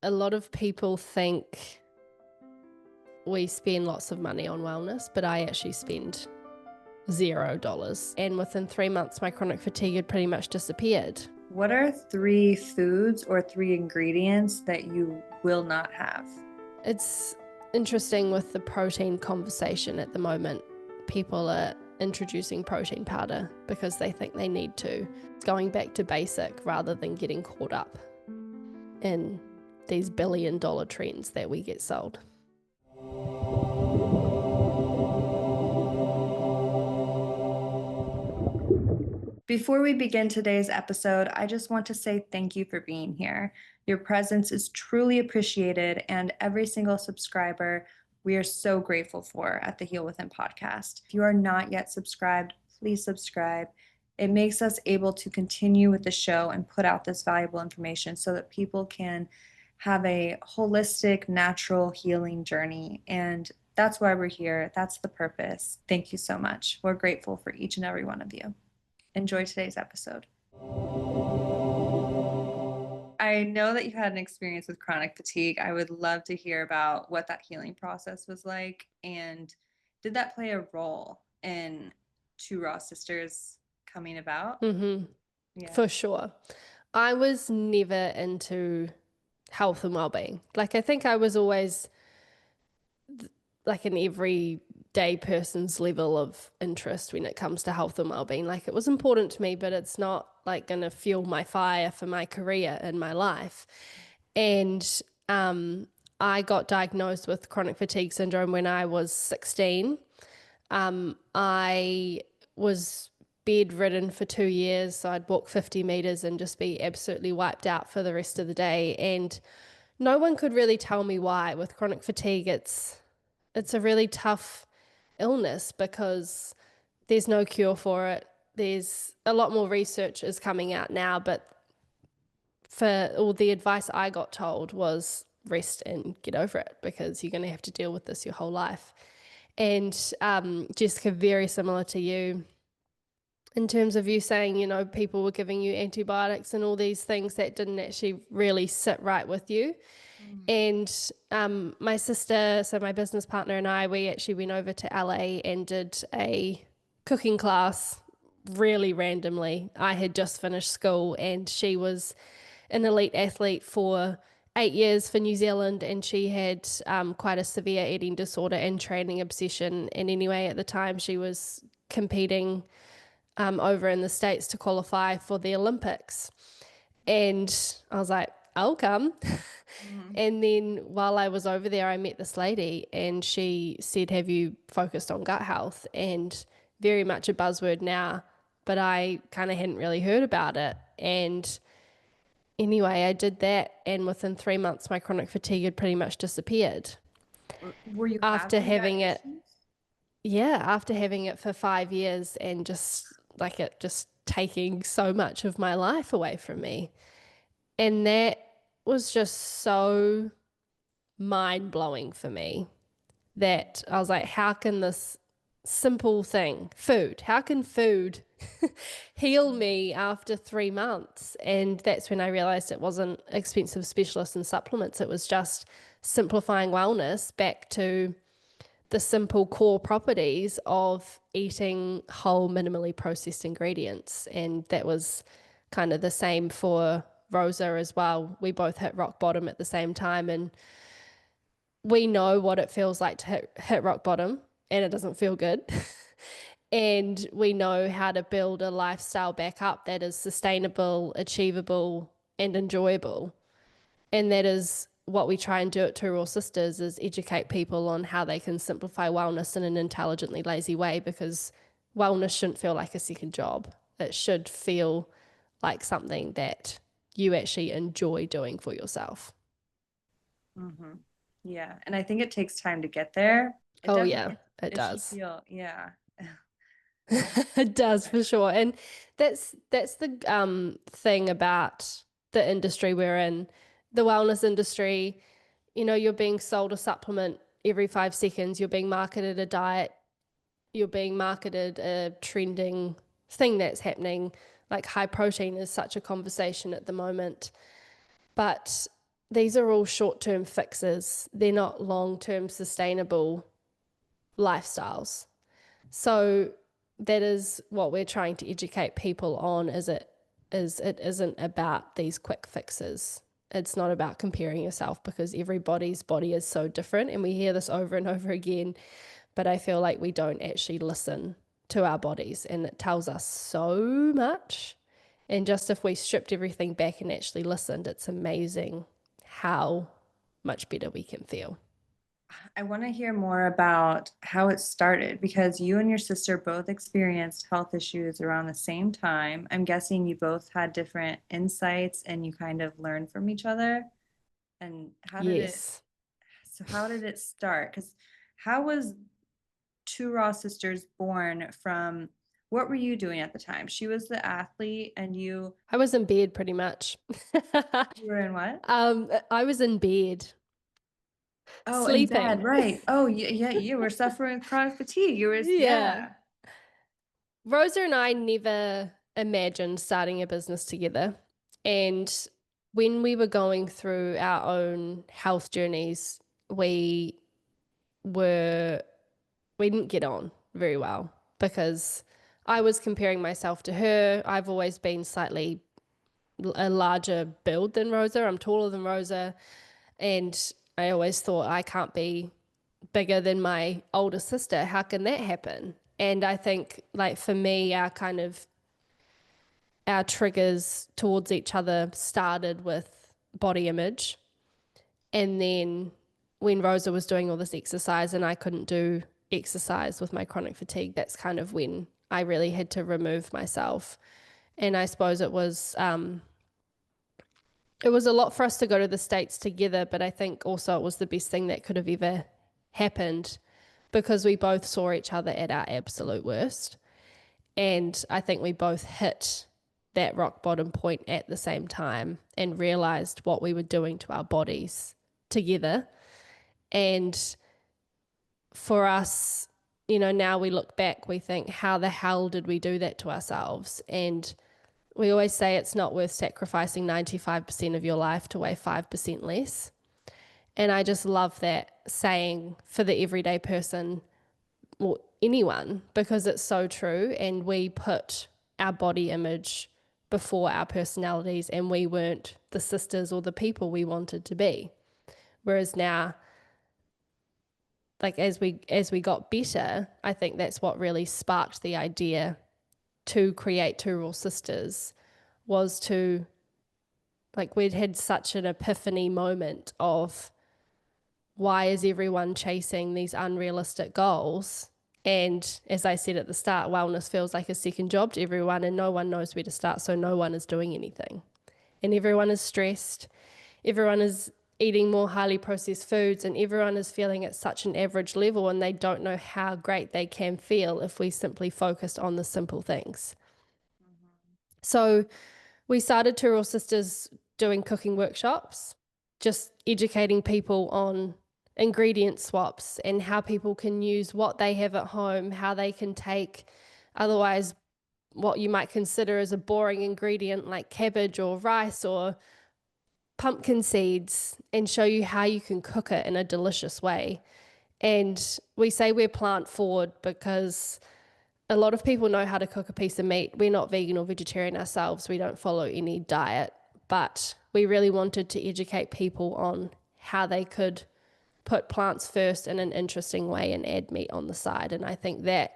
a lot of people think we spend lots of money on wellness, but I actually spend $0. And within 3 months, my chronic fatigue had pretty much disappeared. What are 3 foods or 3 ingredients that you will not have? It's interesting with the protein conversation at the moment. People are introducing protein powder because they think they need to. It's going back to basic rather than getting caught up in these billion-dollar trends that we get sold. Before we begin today's episode, I just want to say thank you for being here. Your presence is truly appreciated, and every single subscriber we are so grateful for at the Heal Within podcast. If you are not yet subscribed, please subscribe. It makes us able to continue with the show and put out this valuable information so that people can have a holistic, natural healing journey. And that's why we're here. That's the purpose. Thank you so much. We're grateful for each and every one of you. Enjoy today's episode. I know that you had an experience with chronic fatigue. I would love to hear about what that healing process was like. And did that play a role in Two Raw Sisters coming about? Yeah. For sure. I was never into health and well-being. Like, I think I was always like an everyday person's level of interest when it comes to health and well-being. Like, it was important to me, but it's not like going to fuel my fire for my career in my life. And I got diagnosed with chronic fatigue syndrome when I was 16. I was bedridden for 2 years, so I'd walk 50 meters and just be absolutely wiped out for the rest of the day. And no one could really tell me why. With chronic fatigue, it's a really tough illness because there's no cure for it. There's a lot more research is coming out now, but for all the advice I got told was rest and get over it because you're going to have to deal with this your whole life. And Jessica, very similar to you in terms of you saying, you know, people were giving you antibiotics and all these things that didn't actually really sit right with you. And my sister, so my business partner and I, we actually went over to LA and did a cooking class really randomly. I had just finished school and she was an elite athlete for 8 years for New Zealand, and she had quite a severe eating disorder and training obsession. And anyway, at the time she was competing over in the States to qualify for the Olympics. And I was like, I'll come. And then while I was over there, I met this lady and she said, have you focused on gut health? And very much a buzzword now, but I kind of hadn't really heard about it. And anyway, I did that. And within 3 months, my chronic fatigue had pretty much disappeared. Were you After having it? issues? Yeah, after having it for 5 years and just like it just taking so much of my life away from me. And that was just so mind-blowing for me that I was like, how can this simple thing, food, how can food heal me after 3 months? And that's when I realized it wasn't expensive specialists and supplements. It was just simplifying wellness back to the simple core properties of eating whole, minimally processed ingredients. And that was kind of the same for Rosa as well. We both hit rock bottom at the same time, and we know what it feels like to hit rock bottom, and it doesn't feel good. And we know how to build a lifestyle back up that is sustainable, achievable, and enjoyable. And that is what we try and do at Two Raw Sisters, is educate people on how they can simplify wellness in an intelligently lazy way, because wellness shouldn't feel like a second job. It should feel like something that you actually enjoy doing for yourself. Mm-hmm. Yeah. And I think it takes time to get there. It should does. feel, yeah. It does for sure. And that's the thing about the industry we're in, the wellness industry. You know, you're being sold a supplement every 5 seconds. You're being marketed a diet. You're being marketed a trending thing that's happening. Like, high protein is such a conversation at the moment. But these are all short-term fixes. They're not long-term sustainable lifestyles. So that is what we're trying to educate people on, it isn't about these quick fixes. It's not about comparing yourself because everybody's body is so different, and we hear this over and over again, but I feel like we don't actually listen to our bodies, and it tells us so much. And just if we stripped everything back and actually listened, it's amazing how much better we can feel. I want to hear more about how it started because you and your sister both experienced health issues around the same time. I'm guessing you both had different insights and you kind of learned from each other. And Yes. how did it start? Because how was Two Raw Sisters born from, what were you doing at the time? She was the athlete and I was in bed pretty much. you were in what? I was in bed Oh, in bed, sleeping. right. Oh, yeah, you were suffering chronic fatigue. Yeah. Yeah. Rosa and I never imagined starting a business together. And when we were going through our own health journeys, we were, we didn't get on very well because I was comparing myself to her. I've always been slightly a larger build than Rosa. I'm taller than Rosa. And I always thought I can't be bigger than my older sister. How can that happen? And I think, like, for me, our triggers towards each other started with body image. And then when Rosa was doing all this exercise and I couldn't do exercise with my chronic fatigue, that's kind of when I really had to remove myself. And I suppose it was a lot for us to go to the States together, but I think also it was the best thing that could have ever happened because we both saw each other at our absolute worst. And I think we both hit that rock bottom point at the same time and realized what we were doing to our bodies together. And for us, now we look back, we think, how the hell did we do that to ourselves? And we always say it's not worth sacrificing 95% of your life to weigh 5% less. And I just love that saying for the everyday person or anyone because it's so true. And we put our body image before our personalities, and we weren't the sisters or the people we wanted to be. Whereas now, like as we got better, I think that's what really sparked the idea to create Two Raw Sisters was to, like, we'd had such an epiphany moment of why is everyone chasing these unrealistic goals? And as I said at the start, wellness feels like a second job to everyone, and no one knows where to start, so no one is doing anything. And everyone is stressed, everyone is eating more highly processed foods, and everyone is feeling at such an average level, and they don't know how great they can feel if we simply focused on the simple things. So we started Two Raw Sisters doing cooking workshops, just educating people on ingredient swaps and how people can use what they have at home, how they can take otherwise what you might consider as a boring ingredient like cabbage or rice or pumpkin seeds and show you how you can cook it in a delicious way. And we say we're plant forward because a lot of people know how to cook a piece of meat. We're not vegan or vegetarian ourselves. We don't follow any diet, but we really wanted to educate people on how they could put plants first in an interesting way and add meat on the side. And I think that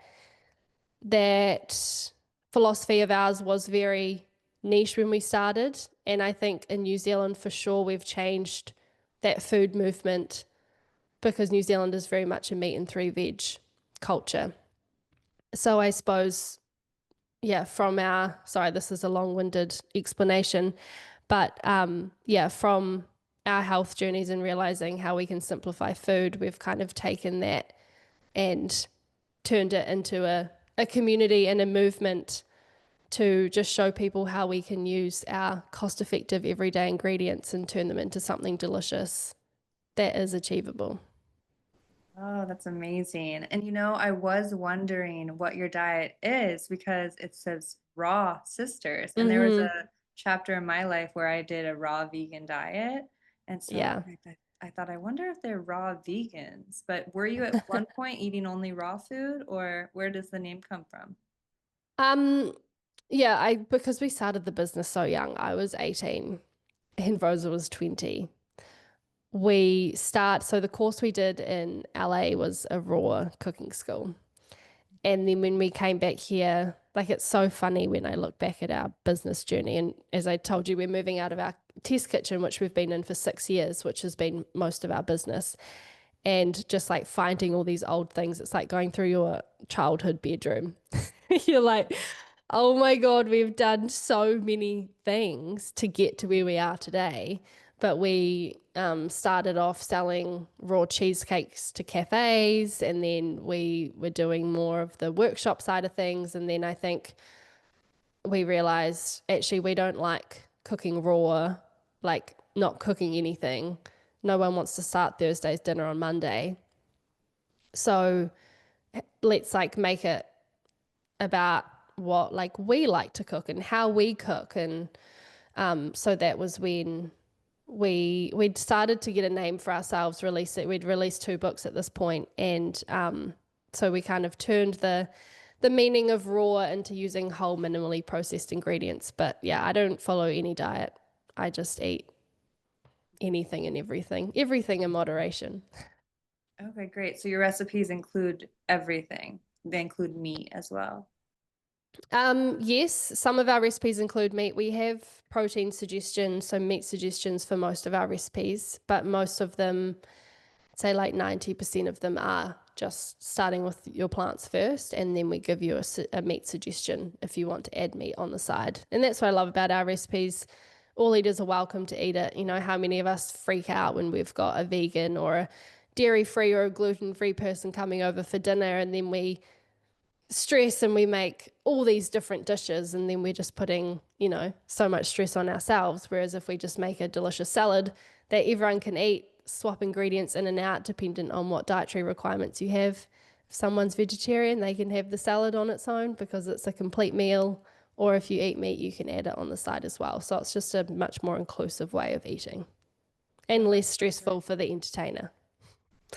philosophy of ours was very niche when we started. And I think in New Zealand, for sure, we've changed that food movement because New Zealand is very much a meat and three veg culture. So I suppose, yeah, sorry, this is a long-winded explanation, but yeah, from our health journeys and realizing how we can simplify food, we've kind of taken that and turned it into a community and a movement to just show people how we can use our cost-effective everyday ingredients and turn them into something delicious that is achievable. Oh, that's amazing. And I was wondering what your diet is because it says raw sisters. And there was Mm-hmm. a chapter in my life where I did a raw vegan diet. And so in Yeah. fact, I thought, I wonder if they're raw vegans. But were you at one point eating only raw food, or where does the name come from? Um, yeah, because we started the business so young, I was 18 and Rosa was 20. So the course we did in LA was a raw cooking school. And then when we came back here, like it's so funny when I look back at our business journey. And as I told you, we're moving out of our test kitchen, which we've been in for 6 years, which has been most of our business. And just like finding all these old things, it's like going through your childhood bedroom. You're like, oh my God, we've done so many things to get to where we are today. But we started off selling raw cheesecakes to cafes, and then we were doing more of the workshop side of things. And then I think we realized actually we don't like cooking raw, like not cooking anything. No one wants to start Thursday's dinner on Monday. So let's like make it about what like we like to cook and how we cook. And so that was when we'd started to get a name for ourselves, release it. We'd released 2 books at this point, and so we kind of turned the meaning of raw into using whole minimally processed ingredients. But yeah, I don't follow any diet. I just eat anything and everything in moderation. Okay, great. So your recipes include everything. They include meat as well. Yes, some of our recipes include meat. We have protein suggestions, so meat suggestions for most of our recipes, but most of them, say like 90% of them are just starting with your plants first, and then we give you a meat suggestion if you want to add meat on the side. And that's what I love about our recipes. All eaters are welcome to eat it. You know, how many of us freak out when we've got a vegan or a dairy-free or a gluten-free person coming over for dinner, and then we stress and we make all these different dishes, and then we're just putting, so much stress on ourselves. Whereas if we just make a delicious salad that everyone can eat, swap ingredients in and out dependent on what dietary requirements you have. If someone's vegetarian, they can have the salad on its own because it's a complete meal. Or if you eat meat, you can add it on the side as well. So it's just a much more inclusive way of eating and Oh, less that's so stressful for the entertainer.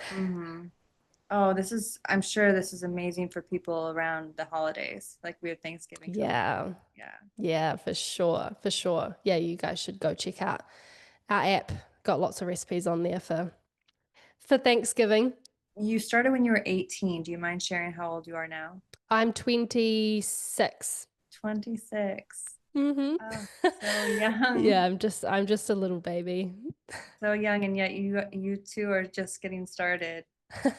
great. Oh, I'm sure this is amazing for people around the holidays. Like we have Thanksgiving coming up. Yeah. Yeah. Yeah, for sure. For sure. Yeah, you guys should go check out our app. Got lots of recipes on there for Thanksgiving. You started when you were 18. Do you mind sharing how old you are now? I'm 26. 26. Mm-hmm. Oh, so young. Yeah, I'm just a little baby. So young, and yet you two are just getting started.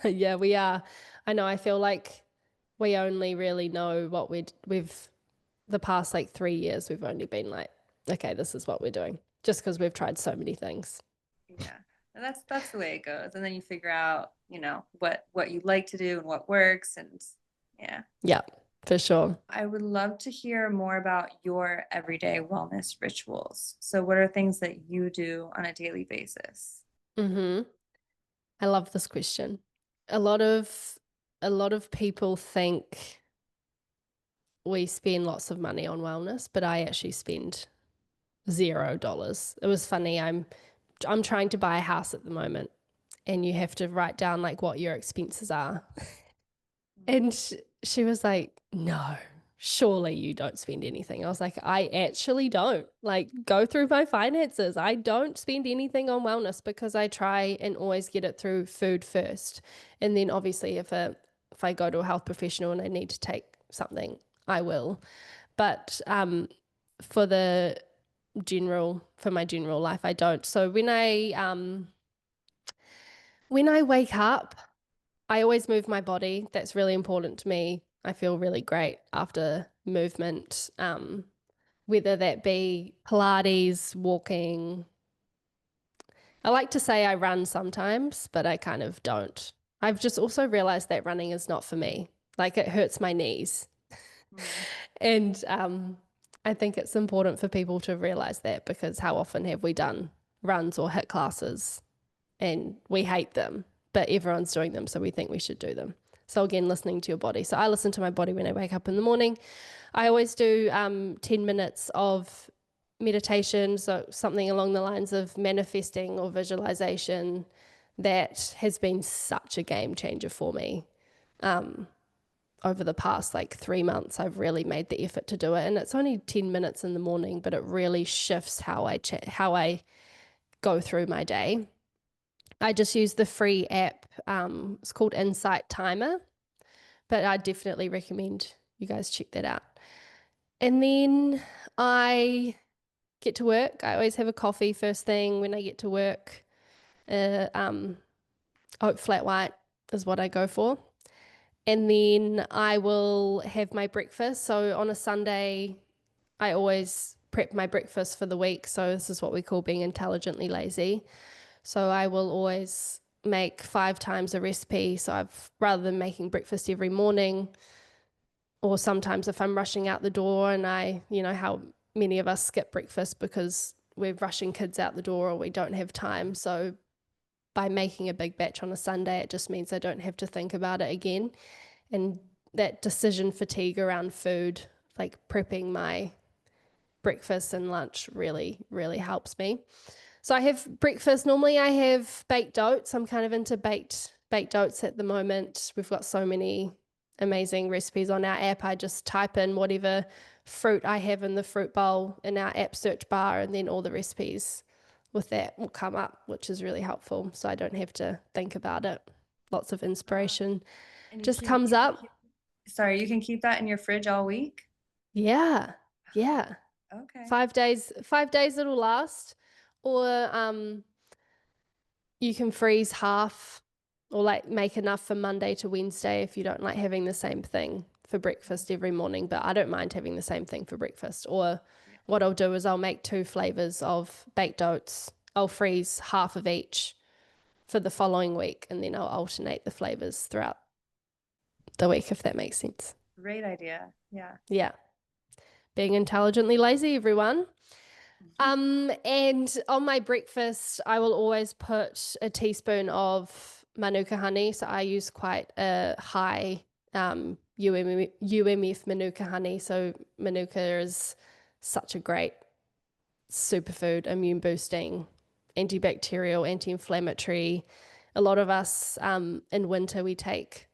Yeah, we are. I know. I feel like we only really know what we've the past like 3 years. We've only been like, okay, this is what we're doing, just because we've tried so many things. Yeah. And that's the way it goes. And then you figure out, what you like to do and what works, and yeah. Yeah, for sure. I would love to hear more about your everyday wellness rituals. So what are things that you do on a daily basis? Mm-hmm. I love this question. A lot of a lot of people think we spend lots of money on wellness, but I actually spend $0. It was funny. I'm trying to buy a house at the moment, and you have to write down like what your expenses are. And she was like, "No, surely you don't spend anything." I was like, "I actually don't. Like, go through my finances. I don't spend anything on wellness because I try and always get it through food first. And then obviously if I go to a health professional and I need to take something, I will. But for the for my general life, I don't. So when I wake up, I always move my body. That's really important to me. I feel really great after movement, whether that be Pilates, walking. I like to say I run sometimes, but I kind of don't. I've just also realized that running is not for me. Like it hurts my knees. Mm. And I think it's important for people to realize that, because how often have we done runs or HIIT classes and we hate them, but everyone's doing them, so we think we should do them. So again, listening to your body. So I listen to my body when I wake up in the morning. I always do 10 minutes of meditation, so something along the lines of manifesting or visualization, that has been such a game changer for me. Over the past like 3 months, I've really made the effort to do it, and it's only 10 minutes in the morning, but it really shifts how I go through my day. I just use the free app. It's called Insight Timer, but I definitely recommend you guys check that out. And then I get to work. I always have a coffee first thing when I get to work. Oat flat white is what I go for. And then I will have my breakfast. So on a Sunday, I always prep my breakfast for the week. So this is what we call being intelligently lazy. So I will always make 5 times a recipe. So rather than making breakfast every morning, or sometimes if I'm rushing out the door and how many of us skip breakfast because we're rushing kids out the door or we don't have time. So by making a big batch on a Sunday, it just means I don't have to think about it again. And that decision fatigue around food, like prepping my breakfast and lunch, really, really helps me. So I have breakfast. Normally I have baked oats. I'm kind of into baked oats at the moment. We've got so many amazing recipes on our app. I just type in whatever fruit I have in the fruit bowl in our app search bar, and then all the recipes with that will come up, which is really helpful. So I don't have to think about it. Lots of Wow. inspiration And just comes up. sorry, you can keep that in your fridge all week? Yeah. Yeah. Okay. 5 days it'll last. Or you can freeze half, or like make enough for Monday to Wednesday if you don't like having the same thing for breakfast every morning. But I don't mind having the same thing for breakfast. Or Yeah. what I'll do is I'll make 2 flavors of baked oats. I'll freeze half of each for the following week, and then I'll alternate the flavors throughout the week, if that makes sense. Great idea. Yeah. Yeah. Being intelligently lazy, everyone. And on my breakfast, I will always put a teaspoon of manuka honey. So I use quite a high UMF manuka honey. So manuka is such a great superfood, immune boosting, antibacterial, anti-inflammatory. A lot of us in winter, we take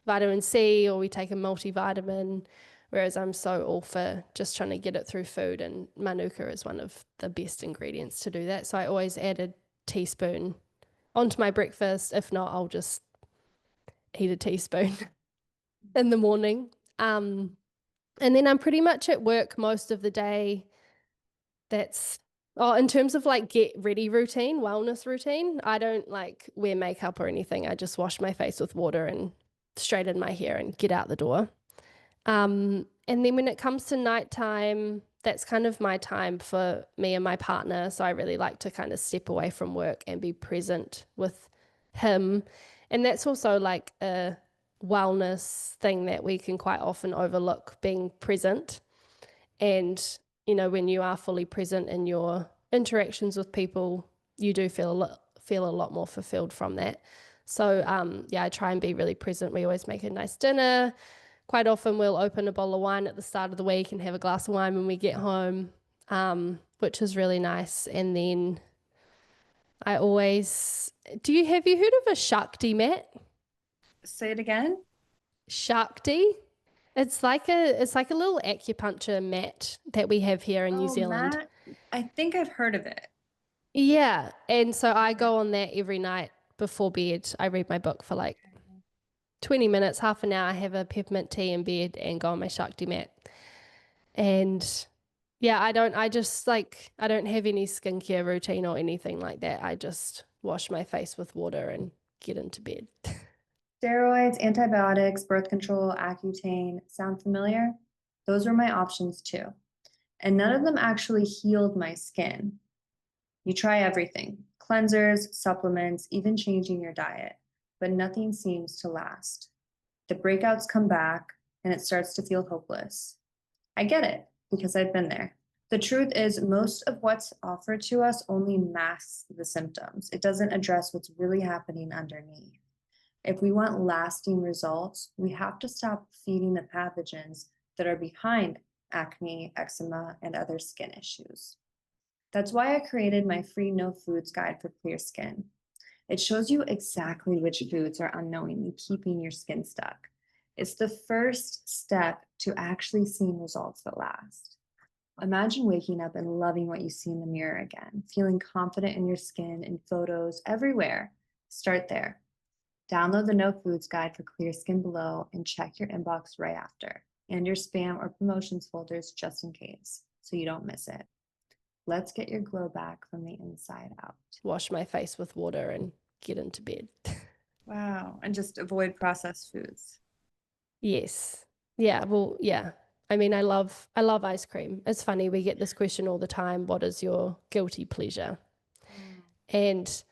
vitamin C or we take a multivitamin, whereas I'm so all for just trying to get it through food, and manuka is one of the best ingredients to do that. So I always add a teaspoon onto my breakfast. If not, I'll just eat a teaspoon in the morning. And then I'm pretty much at work most of the day. That's in terms of like get ready routine, wellness routine, I don't like wear makeup or anything. I just wash my face with water and straighten my hair and get out the door. And then when it comes to nighttime, that's kind of my time for me and my partner. So I really like to kind of step away from work and be present with him. And that's also like a wellness thing that we can quite often overlook, being present. And, when you are fully present in your interactions with people, you do feel a lot more fulfilled from that. So, yeah, I try and be really present. We always make a nice dinner. Quite often we'll open a bottle of wine at the start of the week and have a glass of wine when we get home, which is really nice. And then I always, have you heard of a Shakti mat? Say it again. Shakti? It's like a little acupuncture mat that we have here in New Oh, Zealand. Matt, I think I've heard of it. Yeah, and so I Okay. go on that every night before bed. I read my book for like Okay. 20 minutes, half an hour. I have a peppermint tea in bed and go on my Shakti mat. And yeah, I don't have any skincare routine or anything like that. I just wash my face with water and get into bed. Steroids, antibiotics, birth control, Accutane, sound familiar? Those were my options too. And none of them actually healed my skin. You try everything, cleansers, supplements, even changing your diet, but nothing seems to last. The breakouts come back and it starts to feel hopeless. I get it because I've been there. The truth is, most of what's offered to us only masks the symptoms. It doesn't address what's really happening underneath. If we want lasting results, we have to stop feeding the pathogens that are behind acne, eczema, and other skin issues. That's why I created my free no foods guide for clear skin. It shows you exactly which foods are unknowingly keeping your skin stuck. It's the first step to actually seeing results that last. Imagine waking up and loving what you see in the mirror again, feeling confident in your skin in photos everywhere. Start there. Download the No Foods Guide for clear skin below and check your inbox right after, and your spam or promotions folders just in case, so you don't miss it. Let's get your glow back from the inside out. Wash my face with water and get into bed. Wow. And just avoid processed foods. Yes. Yeah, well, yeah. I mean, I love ice cream. It's funny, we get this question all the time, what is your guilty pleasure? Mm. And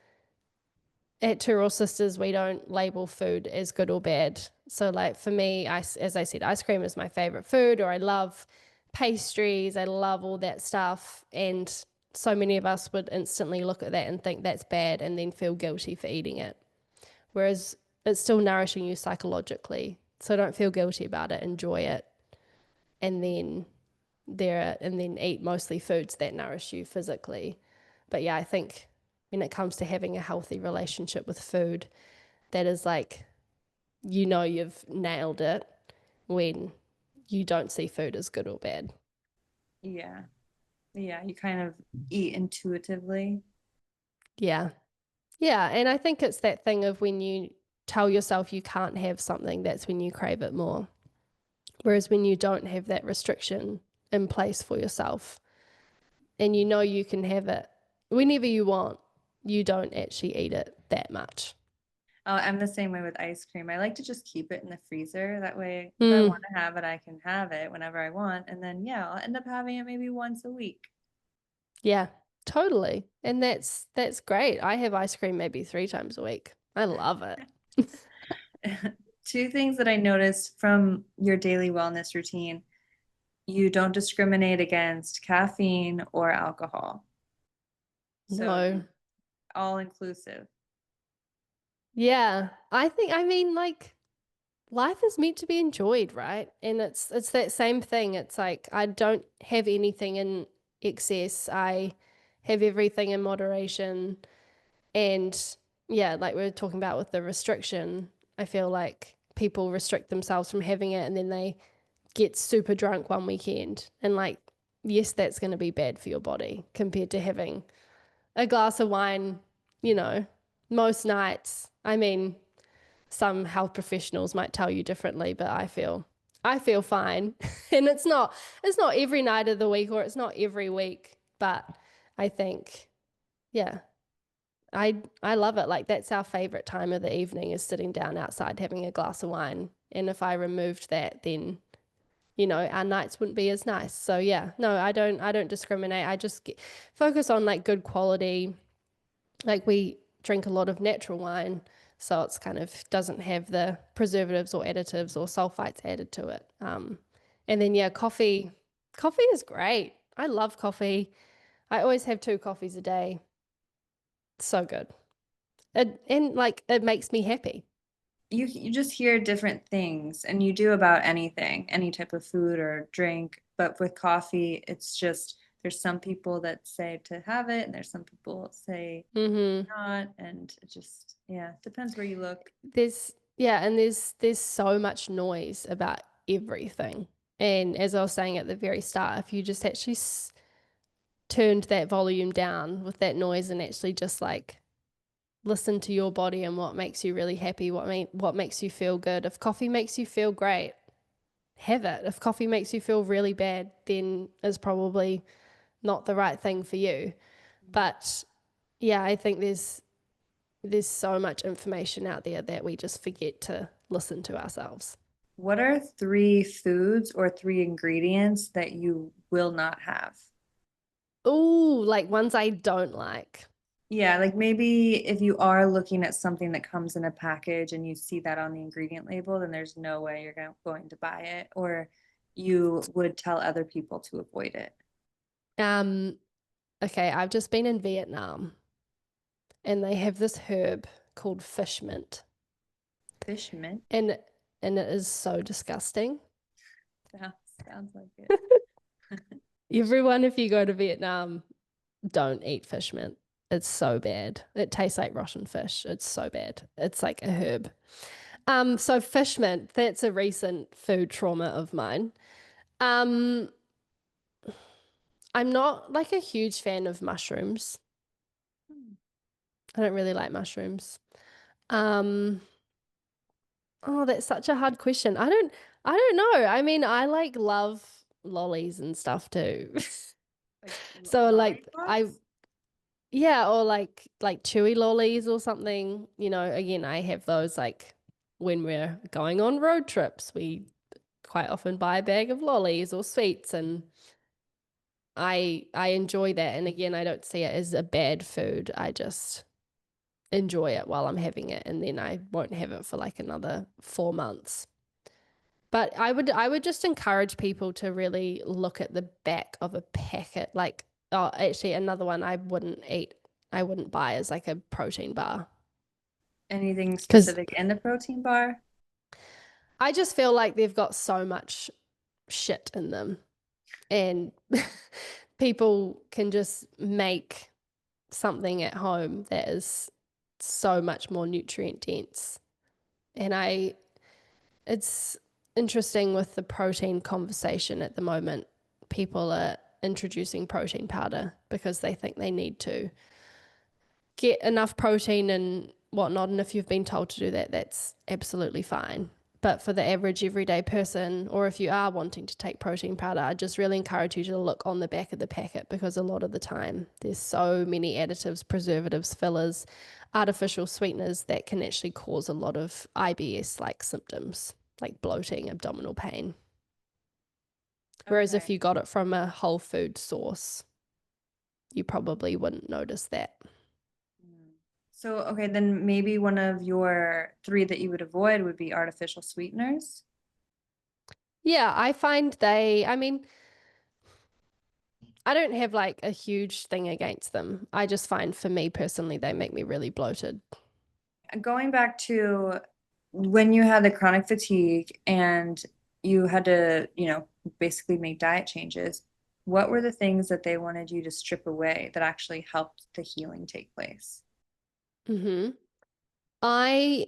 at Two Raw Sisters, we don't label food as good or bad. So, like for me, as I said, ice cream is my favorite food, or I love pastries, I love all that stuff. And so many of us would instantly look at that and think that's bad and then feel guilty for eating it. Whereas it's still nourishing you psychologically. So don't feel guilty about it, enjoy it. And then eat mostly foods that nourish you physically. But yeah, I think when it comes to having a healthy relationship with food, that is like, you've nailed it when you don't see food as good or bad. Yeah. Yeah. You kind of eat intuitively. Yeah. Yeah. And I think it's that thing of when you tell yourself you can't have something, that's when you crave it more. Whereas when you don't have that restriction in place for yourself and you can have it whenever you want, you don't actually eat it that much. Oh, I'm the same way with ice cream. I like to just keep it in the freezer. That way, if I want Mm, to have it, I can have it whenever I want. And then, yeah, I'll end up having it maybe once a week. yeah, totally. And that's great. I have ice cream maybe 3 times a week. I love it. Two things that I noticed from your daily wellness routine: you don't discriminate against caffeine or alcohol. So No. all inclusive. Yeah. I mean like life is meant to be enjoyed, right? And it's that same thing. It's like I don't have anything in excess. I have everything in moderation. And yeah, like we were talking about with the restriction, I feel like people restrict themselves from having it and then they get super drunk one weekend. And like, yes, that's going to be bad for your body compared to having a glass of wine, you know, most nights. I mean, some health professionals might tell you differently, but I feel fine. And it's not every night of the week or it's not every week, but I think yeah, I love it. Like that's our favorite time of the evening is sitting down outside having a glass of wine. And if I removed that, then our nights wouldn't be as nice. So yeah, no, I don't discriminate. I just focus on like good quality. Like we drink a lot of natural wine, so it's kind of doesn't have the preservatives or additives or sulfites added to it. And then yeah, coffee is great. I love coffee. I always have 2 coffees a day. So good. And like it makes me happy. You just hear different things, and you do about anything, any type of food or drink. But with coffee, it's just there's some people that say to have it, and there's some people that say Mm-hmm. not, and it just yeah, depends where you look. And there's so much noise about everything. And as I was saying at the very start, if you just actually turned that volume down with that noise and actually just like listen to your body and what makes you really happy, what makes you feel good. If coffee makes you feel great, have it. If coffee makes you feel really bad, then it's probably not the right thing for you. But yeah, I think there's so much information out there that we just forget to listen to ourselves. What are three foods or three ingredients that you will not have? Ooh, like ones I don't like. Yeah, like maybe if you are looking at something that comes in a package and you see that on the ingredient label, then there's no way you're going to buy it, or you would tell other people to avoid it. Um, okay, I've just been in Vietnam and they have this herb called fish mint. Fish mint. And it is so disgusting. Sounds like it. Everyone, if you go to Vietnam, don't eat fish mint. It's so bad. It tastes like rotten fish. It's so bad. It's like a herb. So fish mint, that's a recent food trauma of mine. Um, I'm not like a huge fan of mushrooms. I don't really like mushrooms. Um, oh, that's such a hard question. I don't know. I mean, I like love lollies and stuff too. Like So like I lollipops? yeah, or like chewy lollies or something. You know, again, I have those like when we're going on road trips, we quite often buy a bag of lollies or sweets and I enjoy that. And again, I don't see it as a bad food. I just enjoy it while I'm having it and then I won't have it for like another 4 months. But I would just encourage people to really look at the back of a packet. Like, oh, actually, another one I wouldn't eat, I wouldn't buy is like a protein bar. Anything Because specific in the protein bar? I just feel like they've got so much shit in them. And people can just make something at home that is so much more nutrient dense. And it's interesting with the protein conversation at the moment. People are introducing protein powder because they think they need to get enough protein and whatnot. And if you've been told to do that, that's absolutely fine. But for the average everyday person, or if you are wanting to take protein powder, I just really encourage you to look on the back of the packet because a lot of the time there's so many additives, preservatives, fillers, artificial sweeteners that can actually cause a lot of IBS like symptoms, like bloating, abdominal pain. Whereas if Okay. you got it from a whole food source, you probably wouldn't notice that. Mm. So, okay, then maybe one of your three that you would avoid would be artificial sweeteners. Yeah, I find I mean, I don't have like a huge thing against them. I just find for me personally, they make me really bloated. Going back to when you had the chronic fatigue and you had to, basically make diet changes, what were the things that they wanted you to strip away that actually helped the healing take place? hmm I,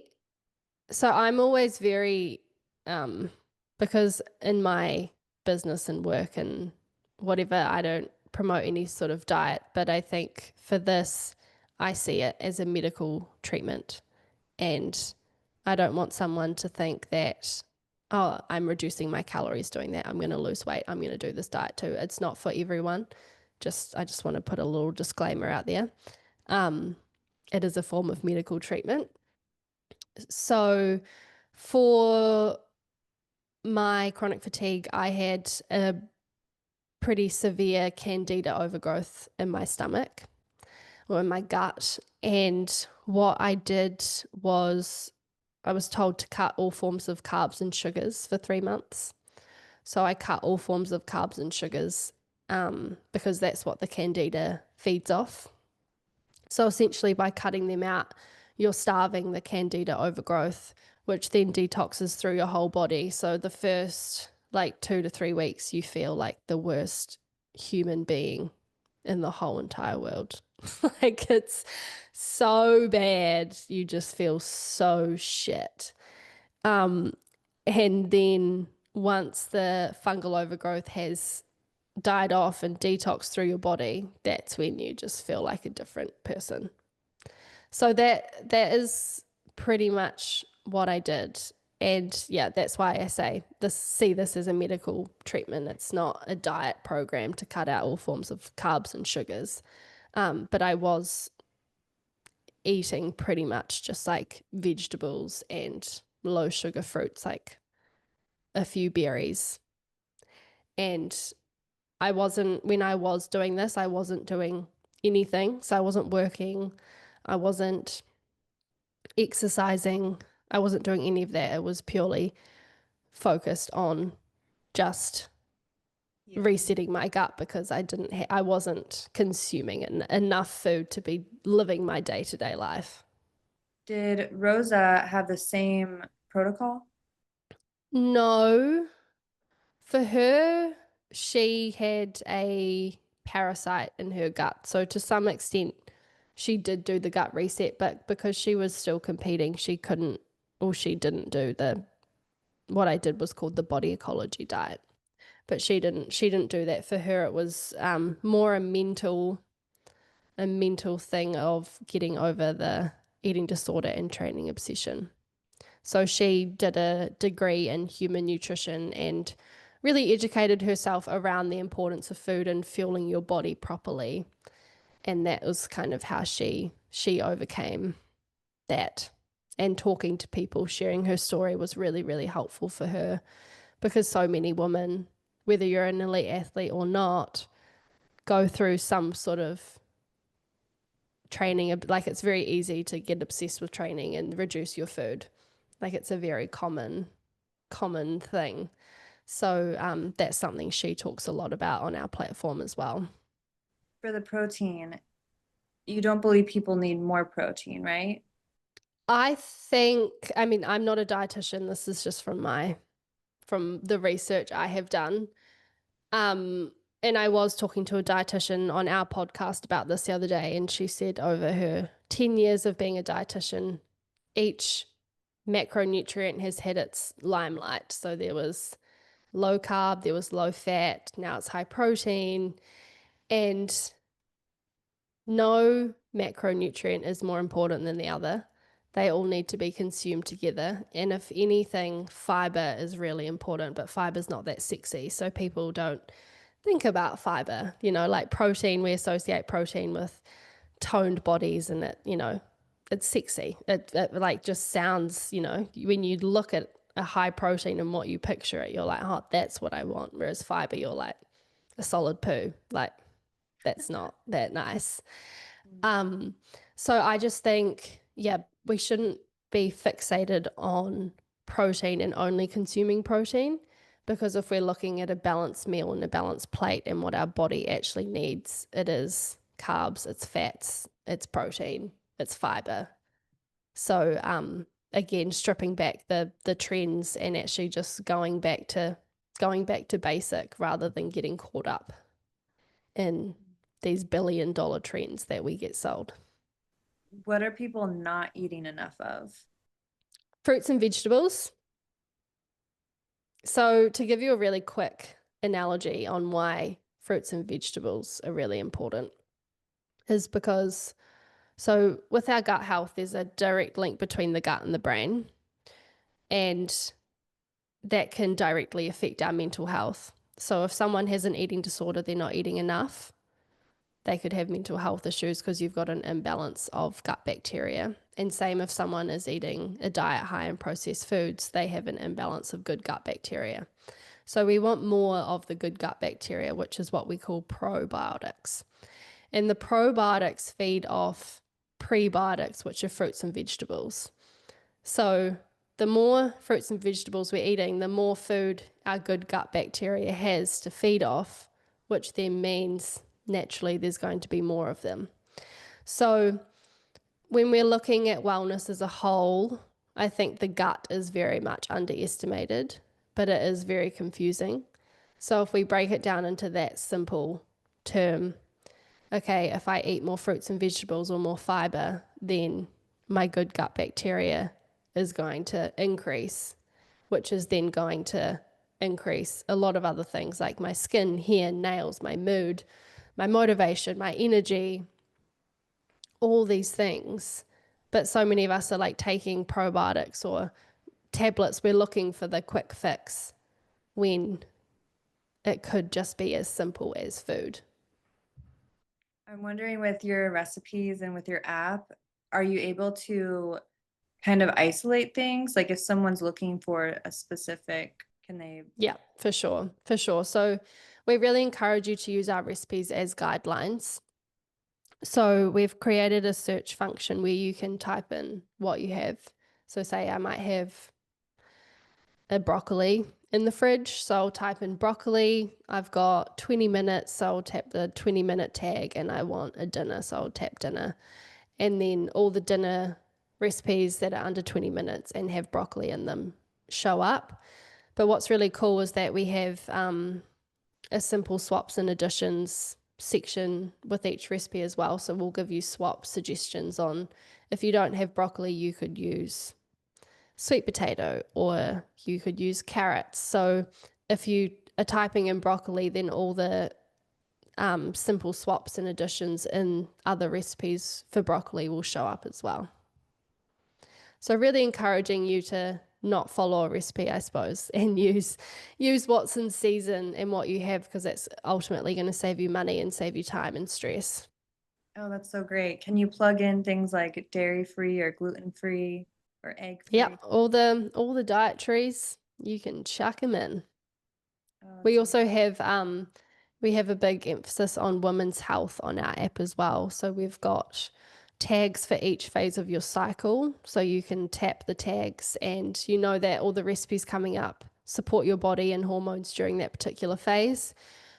so I'm always very, um, because in my business and work and whatever, I don't promote any sort of diet, but I think for this, I see it as a medical treatment. And I don't want someone to think that, oh, I'm reducing my calories doing that. I'm going to lose weight. I'm going to do this diet too. It's not for everyone. I just want to put a little disclaimer out there. Um, it is a form of medical treatment. So for my chronic fatigue, I had a pretty severe candida overgrowth in my stomach or in my gut. And what I did was I was told to cut all forms of carbs and sugars for 3 months. So I cut all forms of carbs and sugars because that's what the candida feeds off. So essentially, by cutting them out, you're starving the candida overgrowth, which then detoxes through your whole body. So the first like 2 to 3 weeks, you feel like the worst human being in the whole entire world. Like it's so bad. You just feel so shit. Um, and then once the fungal overgrowth has died off and detoxed through your body, that's when you just feel like a different person. So that is pretty much what I did. And yeah, that's why I say see this as a medical treatment. It's not a diet program to cut out all forms of carbs and sugars. But I was eating pretty much just like vegetables and low sugar fruits, like a few berries. And when I was doing this, I wasn't doing anything. So I wasn't working, I wasn't exercising, I wasn't doing any of that. It was purely focused on just Healing. resetting my gut because I wasn't consuming enough food to be living my day-to-day life. Did Rosa have the same protocol? No, for her, she had a parasite in her gut. So to some extent, she did do the gut reset, but because she was still competing, she couldn't, or she didn't do what I did was called the body ecology diet. But she didn't do that. For her, it was more a mental thing of getting over the eating disorder and training obsession. So she did a degree in human nutrition and really educated herself around the importance of food and fueling your body properly. And that was kind of how she overcame that. And talking to people, sharing her story was really, really helpful for her, because so many women, whether you're an elite athlete or not, go through some sort of training. Like, it's very easy to get obsessed with training and reduce your food. Like, it's a very common thing. So that's something she talks a lot about on our platform as well. For the protein, you don't believe people need more protein, right? I mean, I'm not a dietitian. This is just from the research I have done. And I was talking to a dietitian on our podcast about this the other day, and she said over her 10 years of being a dietitian, each macronutrient has had its limelight. So there was low carb, there was low fat, now it's high protein, and no macronutrient is more important than the other. They all need to be consumed together. And if anything, fiber is really important, but fiber is not that sexy. So people don't think about fiber. Like protein, we associate protein with toned bodies, and it's sexy. It like just sounds, when you look at a high protein and what you picture it, you're like, oh, that's what I want. Whereas fiber, you're like a solid poo. Like, that's not that nice. Um, so I just think, yeah, we shouldn't be fixated on protein and only consuming protein, because if we're looking at a balanced meal and a balanced plate and what our body actually needs, it is carbs, it's fats, it's protein, it's fiber. So again, stripping back the trends and actually just going back to basic, rather than getting caught up in these billion-dollar trends that we get sold. What are people not eating enough of? Fruits and vegetables. So to give you a really quick analogy on why fruits and vegetables are really important, is because, so with our gut health, there's a direct link between the gut and the brain, and that can directly affect our mental health. So if someone has an eating disorder, they're not eating enough, they could have mental health issues because you've got an imbalance of gut bacteria. And same if someone is eating a diet high in processed foods, they have an imbalance of good gut bacteria. So we want more of the good gut bacteria, which is what we call probiotics. And the probiotics feed off prebiotics, which are fruits and vegetables. So the more fruits and vegetables we're eating, the more food our good gut bacteria has to feed off, which then means naturally there's going to be more of them. So when we're looking at wellness as a whole, I think the gut is very much underestimated, but it is very confusing. So if we break it down into that simple term, okay, if I eat more fruits and vegetables or more fiber, then my good gut bacteria is going to increase, which is then going to increase a lot of other things like my skin, hair, nails, my mood, my motivation, my energy, all these things. But so many of us are like taking probiotics or tablets. We're looking for the quick fix when it could just be as simple as food. I'm wondering, with your recipes and with your app, are you able to kind of isolate things? Like if someone's looking for a specific, can they? Yeah, for sure. For sure. So we really encourage you to use our recipes as guidelines. So we've created a search function where you can type in what you have. So say I might have a broccoli in the fridge. So I'll type in broccoli. I've got 20 minutes. So I'll tap the 20-minute tag, and I want a dinner. So I'll tap dinner. And then all the dinner recipes that are under 20 minutes and have broccoli in them show up. But what's really cool is that we have a simple swaps and additions section with each recipe as well. So we'll give you swap suggestions on if you don't have broccoli, you could use sweet potato or you could use carrots. So if you are typing in broccoli, then all the simple swaps and additions in other recipes for broccoli will show up as well. So really encouraging you to not follow a recipe, I suppose, and use what's in season and what you have, because that's ultimately going to save you money and save you time and stress. Oh, that's so great. Can you plug in things like dairy-free or gluten-free or egg-free? Yep, all the dietaries, you can chuck them in. Oh, We that's also amazing. have a big emphasis on women's health on our app as well. So we've got tags for each phase of your cycle. So you can tap the tags and you know that all the recipes coming up support your body and hormones during that particular phase.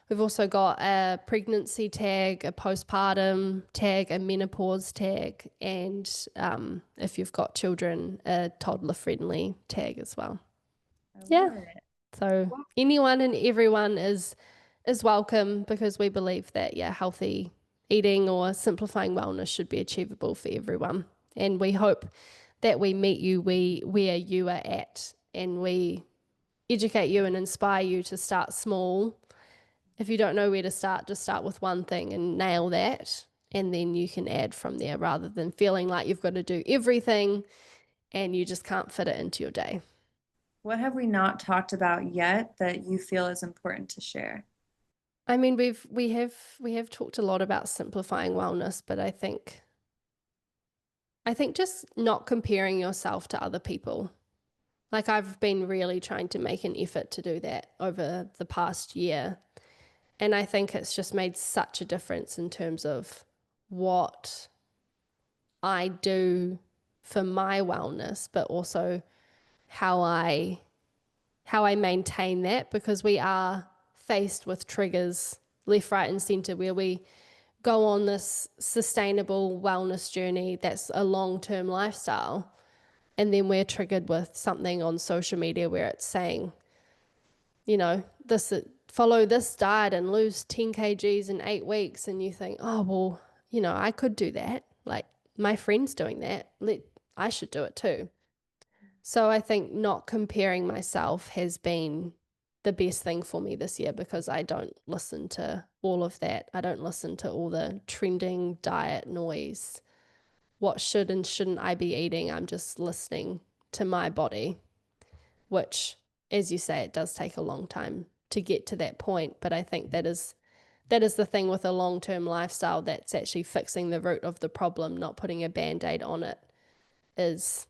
We've also got a pregnancy tag, a postpartum tag, a menopause tag, and if you've got children, a toddler friendly tag as well. I Yeah. love it. So anyone and everyone is welcome, because we believe that healthy eating or simplifying wellness should be achievable for everyone. And we hope that we meet you where you are at, and we educate you and inspire you to start small. If you don't know where to start, just start with one thing and nail that, and then you can add from there, rather than feeling like you've got to do everything and you just can't fit it into your day. What have we not talked about yet that you feel is important to share? I mean, we have talked a lot about simplifying wellness, but I think just not comparing yourself to other people. Like, I've been really trying to make an effort to do that over the past year. And I think it's just made such a difference in terms of what I do for my wellness, but also how I how I maintain that, because we are faced with triggers left, right, and center where we go on this sustainable wellness journey that's a long-term lifestyle, and then we're triggered with something on social media where it's saying, this follow this diet and lose 10 kgs in 8 weeks, and you think, oh well, I could do that, like my friend's doing that, I should do it too. So I think not comparing myself has been the best thing for me this year, because I don't listen to all of that. I don't listen to all the trending diet noise. What should and shouldn't I be eating? I'm just listening to my body, which, as you say, it does take a long time to get to that point. But I think that is the thing with a long-term lifestyle, that's actually fixing the root of the problem, not putting a band-aid on it. Is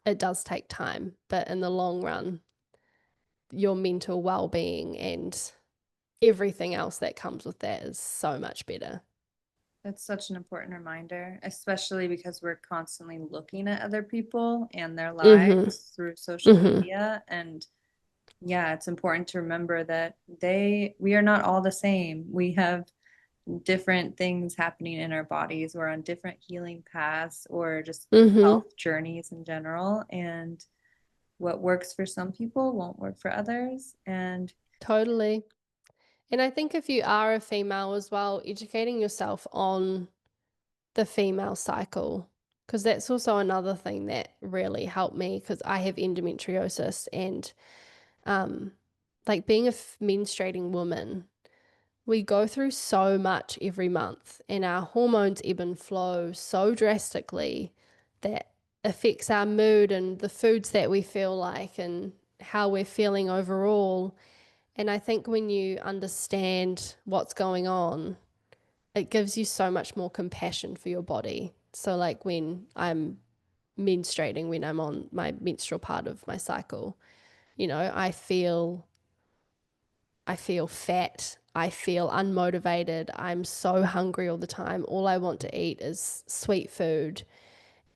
It does take time, but in the long run, your mental well-being and everything else that comes with that is so much better. That's such an important reminder, especially because we're constantly looking at other people and their Mm-hmm. lives through social Mm-hmm. media. And yeah, it's important to remember that we are not all the same. We have different things happening in our bodies. We're on different healing paths or just Mm-hmm. health journeys in general. And what works for some people won't work for others. And Totally. And I think if you are a female as well, educating yourself on the female cycle, because that's also another thing that really helped me, because I have endometriosis, and um like being a menstruating woman, we go through so much every month, and our hormones ebb and flow so drastically that affects our mood and the foods that we feel like and how we're feeling overall. And I think when you understand what's going on, it gives you so much more compassion for your body. So, like when I'm menstruating, when I'm on my menstrual part of my cycle, I feel fat. I feel unmotivated. I'm so hungry all the time. All I want to eat is sweet food.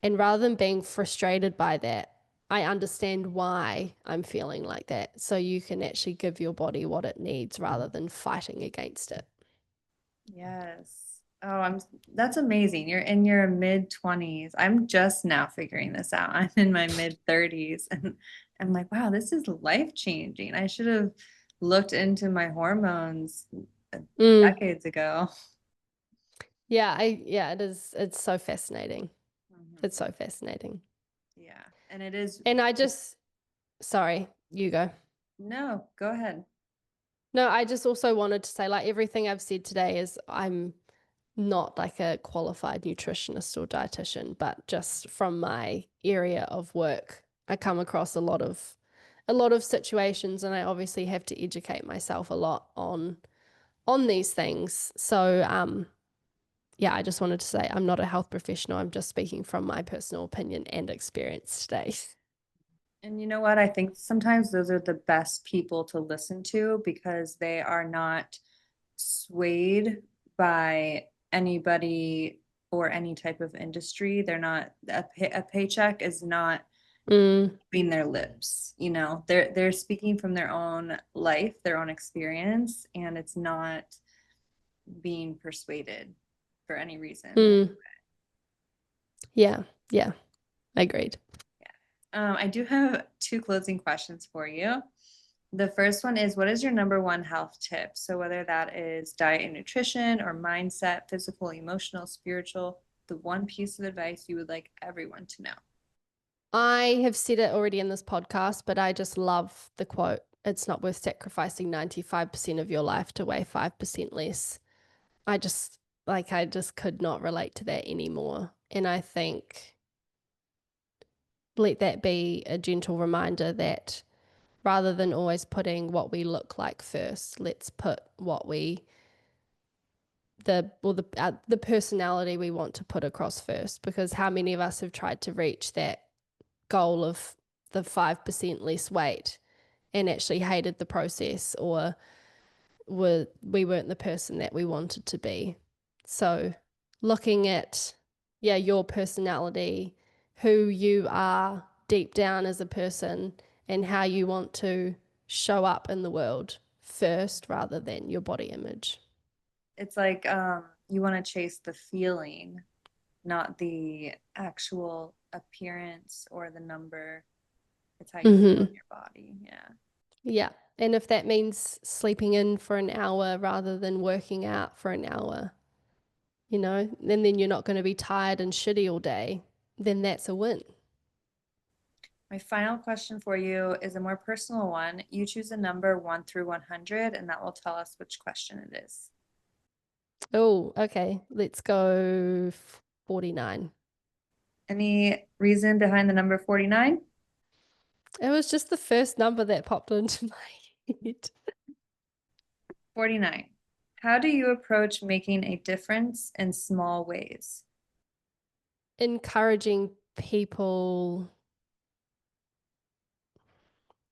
And rather than being frustrated by that, I understand why I'm feeling like that. So you can actually give your body what it needs rather than fighting against it. yes. Oh, that's amazing. You're in your mid 20s. I'm just now figuring this out. I'm in my mid 30s and I'm like, wow, this is life changing. I should have looked into my hormones Mm. decades ago. Yeah, it is. It's so fascinating. It's Mhm. so fascinating. Yeah. And it is, And sorry, you go. no, go ahead. No, I just also wanted to say, like, everything I've said today is I'm not like a qualified nutritionist or dietitian, but just from my area of work, I come across a lot of situations, and I obviously have to educate myself a lot on these things. So, yeah, I just wanted to say I'm not a health professional. I'm just speaking from my personal opinion and experience today. And you know what? I think sometimes those are the best people to listen to because they are not swayed by anybody or any type of industry. They're not a paycheck is not Mm, between their lips. You know, they're speaking from their own life, their own experience, and it's not being persuaded for any reason. mm, yeah, yeah, agreed. I do have two closing questions for you. The first one is, what is your number one health tip? So whether that is diet and nutrition or mindset, physical, emotional, spiritual, the one piece of advice you would like everyone to know. I have said it already in this podcast, but I just love the quote. It's not worth sacrificing 95% of your life to weigh 5% less. I just I just could not relate to that anymore. And I think let that be a gentle reminder that rather than always putting what we look like first, let's put what we the personality we want to put across first, because how many of us have tried to reach that goal of the 5% less weight and actually hated the process, or we weren't the person that we wanted to be. So looking at, yeah, your personality, who you are deep down as a person, and how you want to show up in the world first rather than your body image. It's like you want to chase the feeling, not the actual appearance or the number. It's how you feel in Mm-hmm. your body. Yeah. Yeah. And if that means sleeping in for an hour rather than working out for an hour, and then you're not going to be tired and shitty all day, then that's a win. My final question for you is a more personal one. You choose a number 1 through 100, and that will tell us which question it is. Oh, okay. Let's go 49. Any reason behind the number 49? It was just the first number that popped into my head. 49. How do you approach making a difference in small ways? Encouraging people.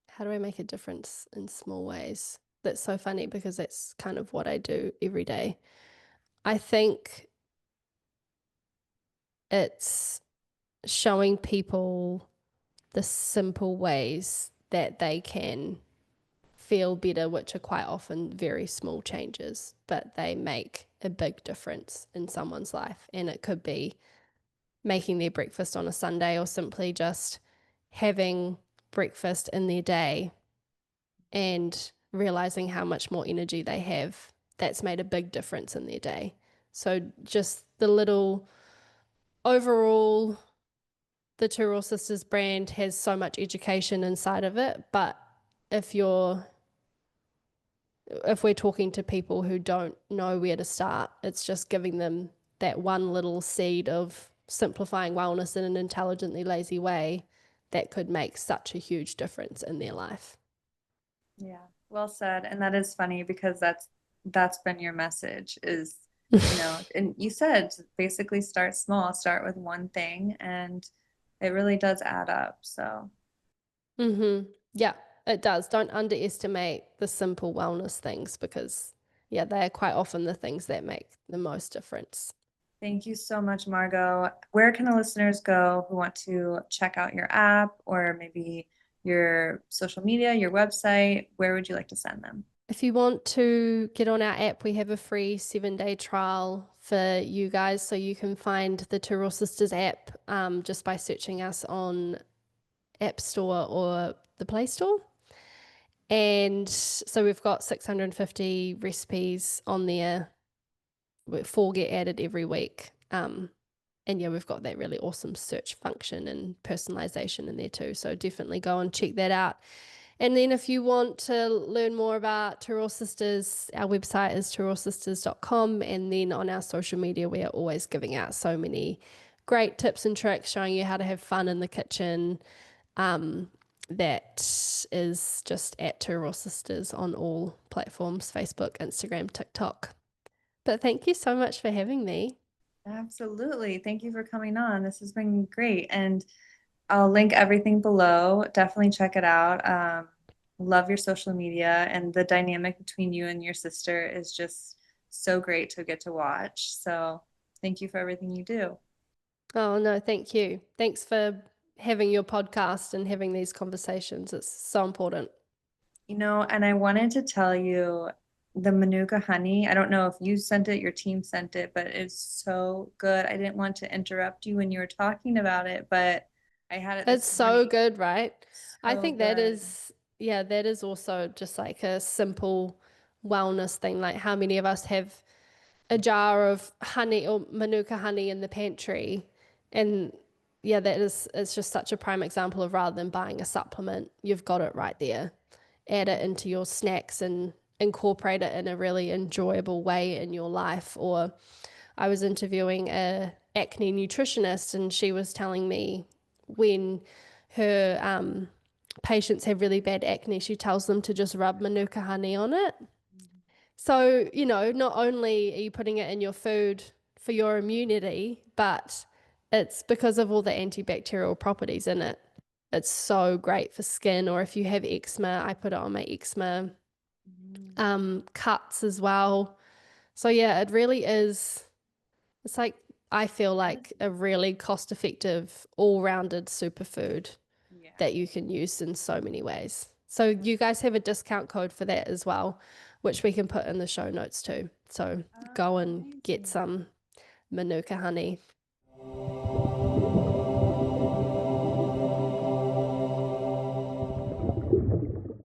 How do I make a difference in small ways? That's so funny because that's kind of what I do every day. I think it's showing people the simple ways that they can feel better, which are quite often very small changes, but they make a big difference in someone's life. And it could be making their breakfast on a Sunday, or simply just having breakfast in their day and realizing how much more energy they have. That's made a big difference in their day. So just the little overall, the Two Raw Sisters brand has so much education inside of it, but if you're if we're talking to people who don't know where to start, it's just giving them that one little seed of simplifying wellness in an intelligently lazy way that could make such a huge difference in their life. Yeah, well said. And that is funny because that's been your message is, and you said basically start small, start with one thing, and it really does add up. So Mm-hmm. Yeah, it does. Don't underestimate the simple wellness things, because, yeah, they are quite often the things that make the most difference. thank you so much, Margo. Where can the listeners go who want to check out your app or maybe your social media, your website? Where would you like to send them? If you want to get on our app, we have a free 7-day trial for you guys. So you can find the Two Raw Sisters app just by searching us on App Store or the Play Store. And so we've got 650 recipes on there. Four get added every week. And yeah, we've got that really awesome search function and personalization in there too. So definitely go and check that out. And then if you want to learn more about Turo Sisters, our website is turosisters.com. And then on our social media, we are always giving out so many great tips and tricks showing you how to have fun in the kitchen. That is just at Turo Sisters on all platforms, Facebook, Instagram, TikTok. But thank you so much for having me. Absolutely. Thank you for coming on. This has been great. And I'll link everything below. Definitely check it out. Love your social media, and the dynamic between you and your sister is just so great to get to watch. So thank you for everything you do. Oh, no, thank you. Thanks for having your podcast and having these conversations. It's so important. And I wanted to tell you the Manuka honey. I don't know if you sent it, your team sent it, but it's so good. I didn't want to interrupt you when you were talking about it, but I had it It's this so morning. good, right? I So think that good. is, yeah, that is also just like a simple wellness thing. Like, how many of us have a jar of honey or Manuka honey in the pantry? And yeah, that is, it's just such a prime example of rather than buying a supplement, you've got it right there. Add it into your snacks and incorporate it in a really enjoyable way in your life. Or I was interviewing a acne nutritionist, and she was telling me when her patients have really bad acne, she tells them to just rub Manuka honey on it. So, not only are you putting it in your food for your immunity, but it's because of all the antibacterial properties in it. It's so great for skin, or if you have eczema, I put it on my eczema Mhm. cuts as well. So, yeah, it really is. It's like, I feel like a really cost effective, all rounded superfood Yeah. that you can use in so many ways. So, you guys have a discount code for that as well, which we can put in the show notes too. So, Oh, go and get amazing. some Manuka honey.